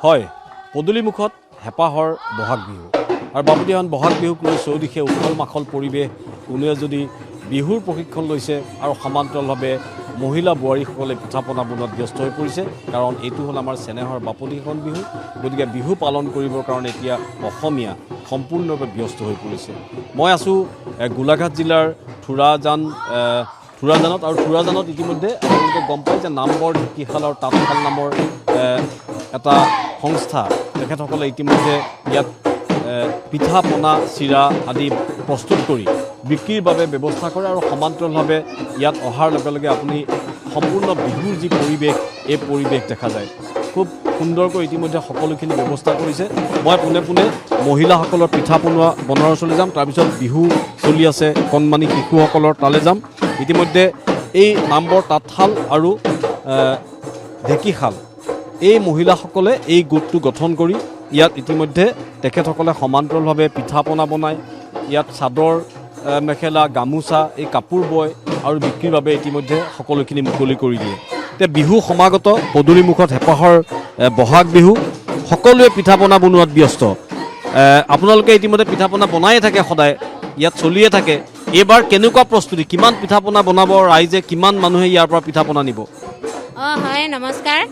হয় পদূলিমুখত হেঁপাহৰ বহাগ বিহু আৰু বাপুতিসাহোন বহাগ বিহুক লৈ চৌদিশে উখল মাখল পৰিৱেশ কোনোৱে যদি বিহুৰ প্ৰশিক্ষণ লৈছে আৰু সমান্তৰালভাৱে মহিলা বোৱাৰীসকলে পিঠা পনা বনোৱাত ব্যস্ত হৈ পৰিছে কাৰণ এইটো হ'ল আমাৰ চেনেহৰ বাপুতিসাহোন বিহু গতিকে বিহু পালন কৰিবৰ কাৰণে এতিয়া অসমীয়া সম্পূৰ্ণৰূপে ব্যস্ত হৈ পৰিছে মই আছোঁ গোলাঘাট জিলাৰ থোৰাজানত আৰু থোৰাজানত ইতিমধ্যে আপোনালোকে গম পায় যে নামবৰ ঢেঁকীশাল আৰু তাঁতশাল নামৰ এটা সংস্থা তেখেতসকলে ইতিমধ্যে ইয়াত পিঠা পনা চিৰা আদি প্ৰস্তুত কৰি বিক্ৰীৰ বাবে ব্যৱস্থা কৰে আৰু সমান্তৰালভাৱে ইয়াত অহাৰ লগে লগে আপুনি সম্পূৰ্ণ বিহুৰ যি পৰিৱেশ এই পৰিৱেশ দেখা যায় খুব সুন্দৰকৈ ইতিমধ্যে সকলোখিনি ব্যৱস্থা কৰিছে মই পোনে পোনে মহিলাসকলৰ পিঠা বনোৱাৰ ওচৰলৈ যাম তাৰপিছত বিহু চলি আছে কণমানি শিশুসকলৰ তালৈ যাম ইতিমধ্যে এই নামবৰ তাঁতশাল আৰু ঢেঁকীশাল এই মহিলাসকলে এই গোটটো গঠন কৰি ইয়াত ইতিমধ্যে তেখেতসকলে সমান্তৰালভাৱে পিঠা পনা বনায় ইয়াত চাদৰ মেখেলা গামোচা এই কাপোৰ বয় আৰু বিক্ৰীৰ বাবে ইতিমধ্যে সকলোখিনি মুকলি কৰি দিয়ে এতিয়া বিহু সমাগত পদূলিমুখত হেঁপাহৰ বহাগ বিহু সকলোৱে পিঠা পনা বনোৱাত ব্যস্ত আপোনালোকে ইতিমধ্যে পিঠা পনা বনায়ে থাকে সদায় ইয়াত চলিয়ে থাকে এইবাৰ কেনেকুৱা প্ৰস্তুতি কিমান পিঠা পনা বনাব ৰাইজে কিমান মানুহে ইয়াৰ পৰা পিঠা পনা নিব হয় নমস্কাৰ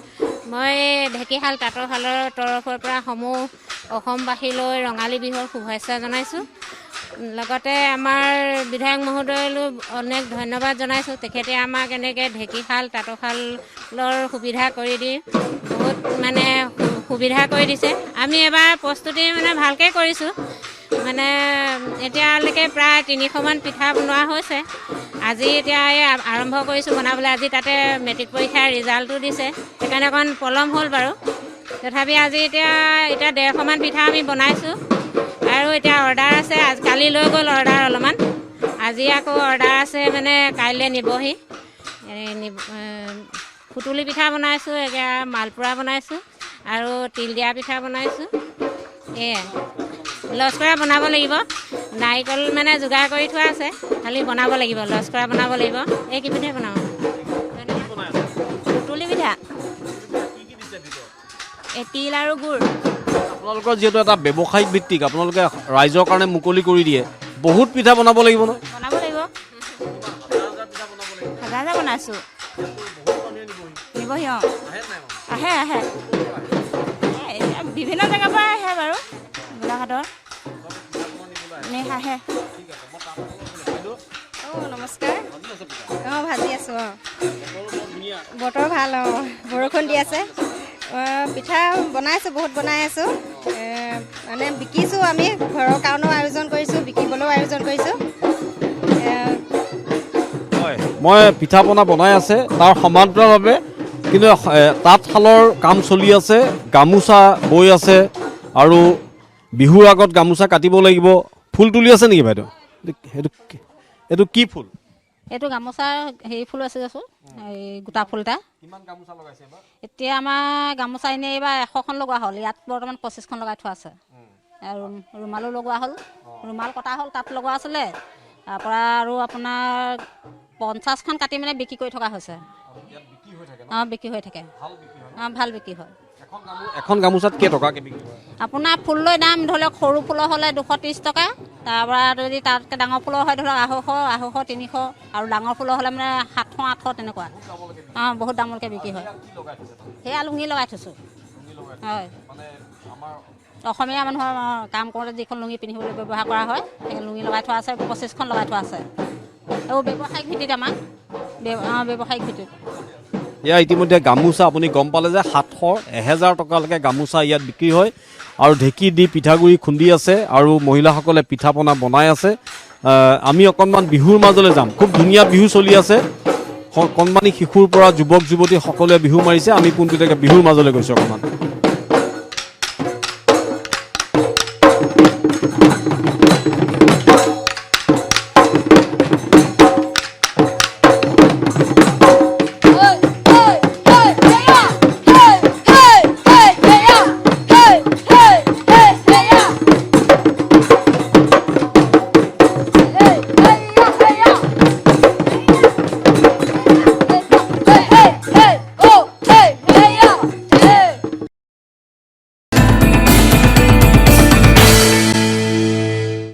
মই ঢেঁকীশাল তাঁতৰশালৰ তৰফৰ পৰা সমূহ অসমবাসীলৈ ৰঙালী বিহুৰ শুভেচ্ছা জনাইছোঁ লগতে আমাৰ বিধায়ক মহোদয়লৈ অনেক ধন্যবাদ জনাইছোঁ তেখেতে আমাক এনেকৈ ঢেঁকীশাল তাঁতৰশালৰ সুবিধা কৰি দি বহুত মানে সুবিধা কৰি দিছে আমি এবাৰ প্ৰস্তুতি মানে ভালকৈ কৰিছোঁ মানে এতিয়ালৈকে প্ৰায় 300মান পিঠা বনোৱা হৈছে আজি এতিয়া আৰম্ভ কৰিছোঁ বনাবলৈ আজি তাতে মেট্ৰিক পৰীক্ষাৰ ৰিজাল্টটো দিছে সেইকাৰণে অকণ পলম হ'ল বাৰু তথাপি আজি এতিয়া 150মান পিঠা আমি বনাইছোঁ আৰু এতিয়া অৰ্ডাৰ আছে কালি লৈ গ'ল অৰ্ডাৰ অলপমান আজি আকৌ অৰ্ডাৰ আছে মানে কাইলৈ নিবহি সুতুলি পিঠা বনাইছোঁ এতিয়া মালপোৰা বনাইছোঁ আৰু তিল দিয়া পিঠা বনাইছোঁ এয়াই লস্কৰা বনাব লাগিব নাৰিকল মানে যোগাৰ কৰি থোৱা আছে খালি বনাব লাগিব লস্কৰা বনাব লাগিব এই কি পিঠা বনাওঁ সুতুলি পিঠা তিল আৰু গুড় আপোনালোকৰ যিহেতু এটা ব্যৱসায়িক ভিত্তিক আপোনালোকে ৰাইজৰ কাৰণে মুকলি কৰি দিয়ে বহুত পিঠা বনাব লাগিব ন বনাব লাগিব হাজাৰ বনাইছোঁ নিবহি আহে বিভিন্ন জেগাৰ পৰা আহে বাৰু গোলাঘাটৰ আহে নমস্কাৰ ভাজি আছোঁ বতৰ ভাল বৰষুণ দি আছে পিঠা বনাইছোঁ বহুত বনাই আছোঁ মানে বিকিছোঁ আমি ঘৰৰ কাৰণেও আয়োজন কৰিছোঁ বিকিবলৈও আয়োজন কৰিছোঁ হয় মই পিঠা পনা বনাই আছে তাৰ সমান্তৰালভাৱে কিন্তু তাঁতশালৰ কাম চলি আছে গামোচা বৈ আছে আৰু বিহুৰ আগত গামোচা কাটিব লাগিব ফুল তুলি আছে নেকি বাইদেউ এইটো কি ফুল এইটো গামোচাৰ হেৰি ফুল আছে দেচোন এই গোটা ফুল এটা এতিয়া আমাৰ গামোচা এনেই এইবাৰ 100খন লগোৱা হ'ল ইয়াত বৰ্তমান 25খন লগাই থোৱা আছে আৰু ৰুমালো লগোৱা হ'ল ৰুমাল কটা হ'ল তাত লগোৱা আছিলে তাৰপৰা আৰু আপোনাৰ 50খন কাটি মানে বিক্ৰী কৰি থকা হৈছে বিক্ৰী হৈ থাকে ভাল বিক্ৰী হয় এখন গামোচাত কেইটকাকৈ বিক্ৰী হয় আপোনাৰ ফুল লৈ দাম ধৰি লওক সৰু ফুলৰ হ'লে 230 টকা তাৰপৰা যদি তাতকৈ ডাঙৰ ফুলৰ হয় ধৰি লওক 250 300 আৰু ডাঙৰ ফুলৰ হ'লে মানে 700 800 তেনেকুৱা বহুত দামলৈকে বিক্ৰী হয় সেয়া লুঙি লগাই থৈছোঁ হয় অসমীয়া মানুহৰ কাম কৰোঁতে যিখন লুঙি পিন্ধিবলৈ ব্যৱহাৰ কৰা হয় সেই লুঙি লগাই থোৱা আছে 25খন লগাই থোৱা আছে এইবোৰ ব্যৱসায়িক ভিত্তিত আমাক ব্যৱসায়িক ভিত্তিত ইয়াৰ ইতিমধ্যে গামোচা আপুনি গম পালে যে 700-1000 টকালৈকে গামোচা ইয়াত বিক্ৰী হয় আৰু ঢেঁকী দি পিঠাগুড়ি খুন্দি আছে আৰু মহিলাসকলে পিঠা পনা বনাই আছে আমি অকণমান বিহুৰ মাজলৈ যাম। খুব ধুনীয়া বিহু চলি আছে, কণমানি শিশুৰ পৰা যুৱক যুৱতী সকলোৱে বিহু মাৰিছে। আমি পোনপটীয়াকৈ বিহুৰ মাজলৈ গৈছোঁ অকণমান।